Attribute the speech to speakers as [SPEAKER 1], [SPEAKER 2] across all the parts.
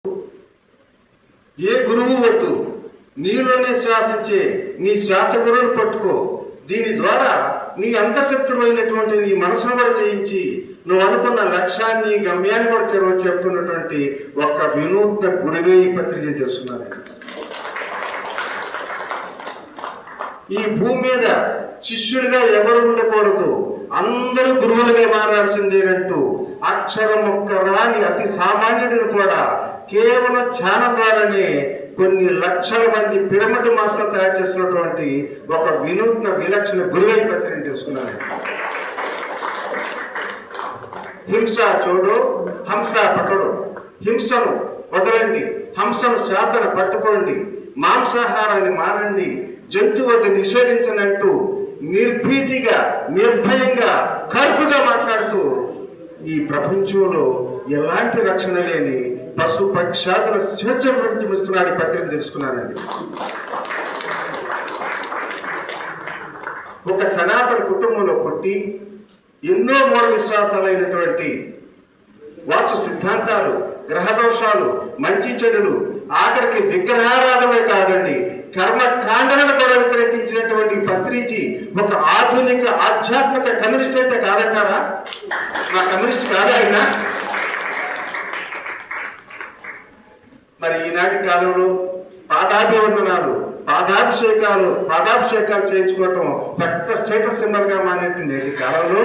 [SPEAKER 1] ఏ గురువు వద్దు, నీలోనే శ్వాసించే నీ శ్వాస గురువును పట్టుకో. దీని ద్వారా నీ అంతర్శక్తులైనటువంటి నీ మనసును కూడా జయించి నువ్వు అనుకున్న లక్ష్యాన్ని గమ్యాన్ని కూడా చెప్తున్నటువంటి ఒక్క వినూత్న గురువే ఈ పత్రిక తెలుసుకున్నాను. ఈ భూమి మీద శిష్యుడిగా ఎవరు ఉండకూడదు, అందరూ గురువులుగా మారాల్సిందేనంటూ అక్షరం ఒక్క రాని అతి సామాన్యుడిని కూడా కేవలం ధ్యానం ద్వారానే కొన్ని లక్షల మంది పిరమిడ్ మాస్టర్ తయారు చేసినటువంటి ఒక వినూత్న విలక్షణ గురువై పత్రికను తెలుసుకున్నాను. హింస చూడు, హంస పట్టుడు. హింసను వదలండి, హంసను శ్వాసను పట్టుకోండి, మాంసాహారాన్ని మానండి, జంతువులను నిషేధించనట్టు నిర్భీతిగా నిర్భయంగా కరుపుగా మాట్లాడుతూ ఈ ప్రపంచంలో ఎలాంటి రక్షణ లేని పశు పక్షాదుల స్వేచ్ఛ ఇస్తున్నాడు పత్రిక తెలుసుకున్నానండి. ఒక సనాతన కుటుంబంలో పుట్టి ఎన్నో మూఢ విశ్వాసాలైనటువంటి వాస్తు సిద్ధాంతాలు, గ్రహదోషాలు, మంచి చెడులు, ఆఖరికి విగ్రహారాధమే కాదండి కర్మకాండలను కూడా వ్యతిరేకించినటువంటి పత్రిజీ ఒక ఆధునిక ఆధ్యాత్మిక కమ్యూనిస్ట్ అయితే కాదంటారా? నా కమ్యూనిస్ట్ కాదా ఆయన? మరి ఈనాటి కాలంలో పాదాభివందనాలు, పాదాభిషేకాలు చేయించుకోవటం పెద్ద స్టేటస్ సింబల్ గా మానేట్టు నేటి కాలంలో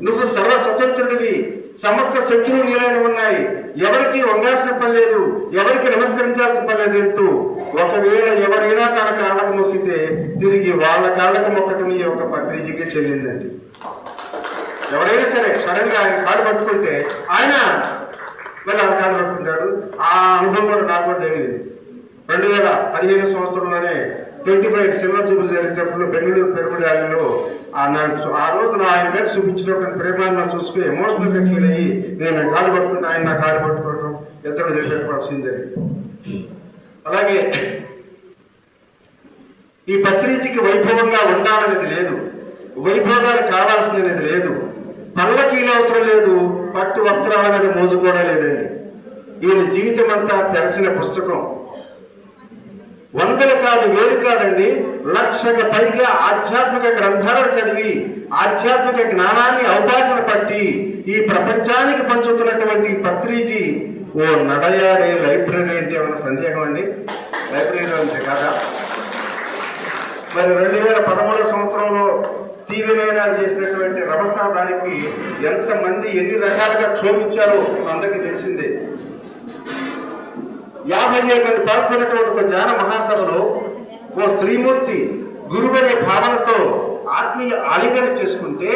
[SPEAKER 1] నువ్వు సర్వ స్వతంత్రుడివి, సమస్త శక్తులు నీలైన ఉన్నాయి, ఎవరికి వంగాల్సిన పని లేదు, ఎవరికి నమస్కరించాల్సిన పని లేదు అంటూ ఒకవేళ ఎవరైనా తన కాళ్ళకు మొక్కితే తిరిగి వాళ్ళ కాళ్ళకు మొక్కటం ఈ యొక్క పత్రిజీకి చెల్లిందండి. ఎవరైనా సరే సడన్ గా ఆయన కాళ్ళు పట్టుకుంటే ఆయన మళ్ళీ ఆ కాళ్ళు పట్టుకుంటాడు. ఆ అనుభవం కూడా నాకు కూడా జరిగింది. 2015 సంవత్సరంలోనే 25 సిల్వర్ జూబిలీ జరిగినప్పుడు బెంగళూరు పిరమిడ్ వ్యాలీలో ఆ రోజు ఆయన మీద చూపించినటువంటి ప్రేమాన్ని చూసుకుని ఎమోషనల్ గా ఫీల్ అయ్యి నేను కాలు పట్టుకుని ఆయన నా కాలు పట్టుకోవడం ఇద్దరు జరిగినప్పుడు జరిగింది. అలాగే ఈ పత్రికకి వైభవంగా ఉండాలనేది లేదు, వైభవాలు కావాల్సినది లేదు, పల్లకీలు అవసరం లేదు, పట్టు వస్త్రాలు అనేది మోజు కూడా లేదండి. ఈయన జీవితం అంతా తెరచిన పుస్తకం. వందలు కాదు, వేలు కాదండి, 1,00,000కు పైగా ఆధ్యాత్మిక గ్రంథాలను చదివి ఆధ్యాత్మిక జ్ఞానాన్ని అవకాశం పట్టి ఈ ప్రపంచానికి పంచుతున్నటువంటి పత్రిజీ ఓ నడయాడే లైబ్రరీ అంటే ఏమైనా సందేహం అండి? లైబ్రరీ అంటే కాదా? మరి 2013 సంవత్సరంలో టీవీ నైనాలు చేసినటువంటి రభసాదానికి ఎంతమంది ఎన్ని రకాలుగా క్షోభించారో అందరికీ తెలిసిందే. 57 మంది పాల్గొన్నటువంటి ఒక జ్ఞాన మహాసభలో ఓ శ్రీమూర్తి గురువు అనే భావనతో ఆత్మీయ ఆలింగన చేసుకుంటే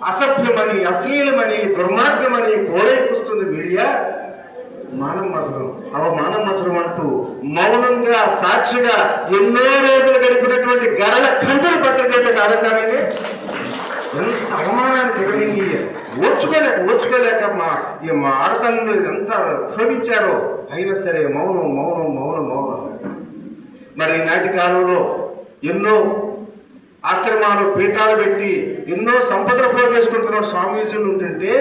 [SPEAKER 1] అసభ్యమని, అశ్లీలమని, దుర్మార్గమని కోడైపుస్తుంది మీడియా. మానవ మధురం అంటూ మౌనంగా సాక్షిగా ఎన్నో రోజులు గడిపినటువంటి గరళ కంటల పత్రిక కాదసారండి. ఎంత అవమానాన్ని జగలింగి ఓర్చుకోలేక మా ఆడతల్లు ఎంత క్షోభించారో అయినా సరే మౌనం మౌనం మౌనం మౌనం. మరి నాటి కాలంలో ఎన్నో ఆశ్రమాలు, పీఠాలు పెట్టి ఎన్నో సంపదలు పోగు చేసుకుంటున్న స్వామీజీలు ఉంటుంటే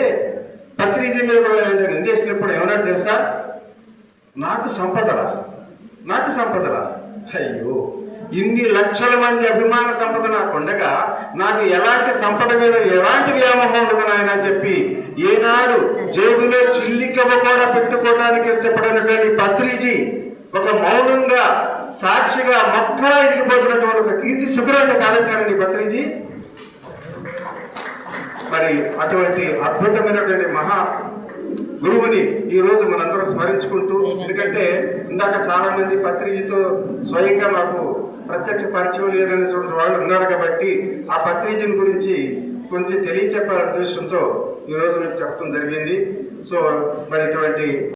[SPEAKER 1] పత్రిజీ మీద నిందేసినప్పుడు ఏమన్నాడు తెలుసా? నాకు సంపదలా? అయ్యో, ఇన్ని లక్షల మంది అభిమాన సంపద నాకు ఉండగా నాకు ఎలాంటి సంపద మీద ఎలాంటి వ్యామోహం ఉండదు నాయన చెప్పి ఏనాడు జేబులో చిల్లికవ్వ కూడా పెట్టుకోవడానికి ఇష్టపడినటువంటి పత్రిజీ ఒక మౌనంగా సాక్షిగా మొక్కలా ఎదిగిపోతున్నటువంటి ఒక కీర్తి శుభ్రాన్ని కాదంటారండి పత్రిజీ. మరి అటువంటి అద్భుతమైనటువంటి మహా గురువుని ఈ రోజు మనందరం స్మరించుకుంటూ, ఎందుకంటే ఇందాక చాలా మంది పత్రిజీతో స్వయంగా మాకు ప్రత్యక్ష పరిచయం లేదనేటువంటి వాళ్ళు ఉన్నారు కాబట్టి ఆ పత్రిజీని గురించి కొంచెం తెలియచెప్పాలనే ఉద్దేశంతో ఈరోజు మీకు చెప్పడం జరిగింది. సో మరి ఇటువంటి